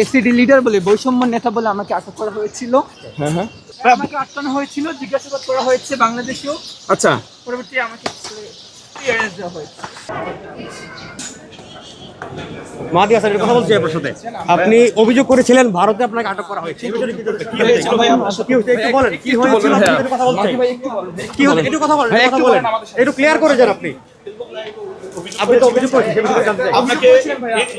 ACD leader বলে বৈষম্য নেতা বলে আমাকে আটক করা হয়েছিল। আমাকে আটকানো হয়েছিল, জিজ্ঞাসাবাদ করা হয়েছে বাংলাদেশেও। আচ্ছা, পরবর্তী আমাকে ক্লিয়ারেন্স দেওয়া হয়েছে। মাদি হাসান কথা বলছি আপনার সাথে। আপনি অভিযোগ করেছিলেন ভারতে আপনাকে আটক করা হয়েছে, এই বিষয়ে কি হয়েছিল ভাই? কি হয়েছে একটু বলেন, কি হয়েছিল আপনি কথা বলছেন, কি হয়েছে একটু কথা বলেন, কথা বলেন, একটু ক্লিয়ার করে যান। আপনি তো অভিযোগ করেছেন, সে বিষয়ে জানতে চাই। আপনাকে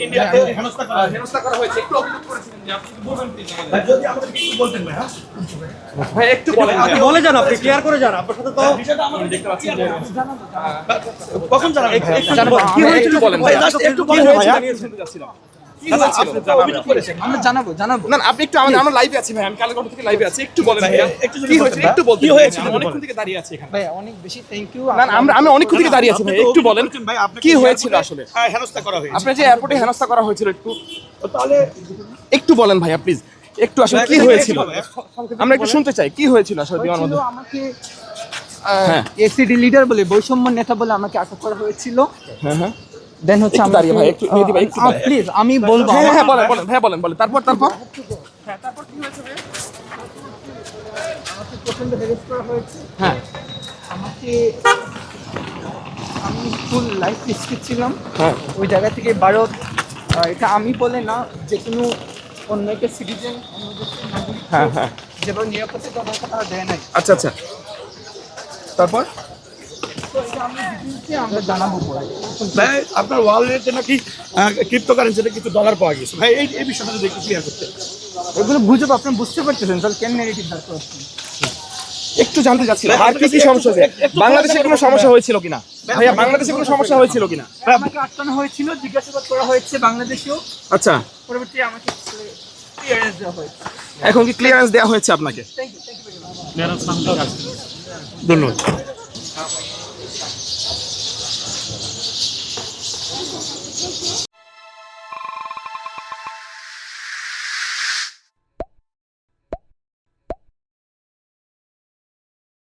ইন্ডিয়াতে হেনস্থা করা হয়েছে, একটু অভিযোগ করেছেন যে আপনি বলবেন প্লিজ আমাদের, যদি আমাদেরকে একটু বলতেন ভাই। ভাই একটু বলেন, আপনি বলে যান, আপনি ক্লিয়ার করে যান। আপনার সাথে তো বিষয়টা আমরা দেখতে পাচ্ছি যে কখন জানাবেন কি হয়েছিল বলেন ভাই, জাস্ট একটু বলেন ভাই। আমরা জানাবো। না আপনি একটু আমরা লাইভে আছি ভাই, আমি কালকে ঘন্টা থেকে লাইভে আছি, একটু বলেন ভাই কি হয়েছে, একটু বলতে। কি হয়েছে অনেকক্ষণ থেকে দাঁড়িয়ে আছি এখানে ভাই, অনেক বেশি থ্যাংক ইউ। না আমি অনেকক্ষণ থেকে দাঁড়িয়ে আছি ভাই, একটু বলেন কি হয়েছিল আসলে। হেনস্থা করা হয়েছে, আপনি যে এয়ারপোর্টে হেনস্থা করা হয়েছিল, একটু তাহলে একটু বলেন ভাইয়া প্লিজ, একটু আসলে কি হয়েছিল আমরা একটু শুনতে চাই, কি হয়েছিল আসলে বিমানের মধ্যে। আমাকে এসিডি লিডার বলে বৈষম্য নেতা বলে আমাকে আটক করা হয়েছিল। দেন হচ্ছে একটু দাঁড়িয়ে ভাই, একটু মেহেদী ভাই, একটু প্লিজ আমি বলবো। হ্যাঁ বলেন ভাইয়া, বলেন তারপর তারপর কি হয়েছে ভাই? আমাকে প্রচন্ড হেরেস করা হয়েছে। আমাকে আমি ফুল লাইফ রিস্কে ছিলাম। ওই জায়গা থেকে ভারত, এটা আমি বলে না, যে কোনো অন্য একটা সিটিজেন, অন্য দেশের নাগরিক যেভাবে নিরাপত্তা ব্যবস্থা তারা দেয় নাই। আচ্ছা তারপর তো এটা আমি ডিটেইলসে আমরা জানাবো পরে। ভাই আপনার ওয়ালেটে নাকি ক্রিপ্টোকারেন্সিতে কিছু ডলার পাওয়া গেছে ভাই, এই বিষয়টা যদি একটু ক্লিয়ার করতে। এগুলো গুজব, আপনি বুঝতে পারতেছেন তাহলে কেন নেগেটিভ দাঁড় করছেন? একটু জানতে চাচ্ছিলাম আর কি সমস্যা হয়েছে, বাংলাদেশে কোনো সমস্যা হয়েছিল কিনা ভাইয়া, বাংলাদেশে কোনো সমস্যা হয়েছিল কিনা? আমাকে আটকানো হয়েছিল, জিজ্ঞাসাবাদ করা হয়েছে বাংলাদেশেও। আচ্ছা, পরবর্তী আমাকে ক্লিয়ারেন্স দেওয়া হয়েছে। এখন কি ক্লিয়ারেন্স দেওয়া হয়েছে আপনাকে? Thank you very much. ধন্যবাদ।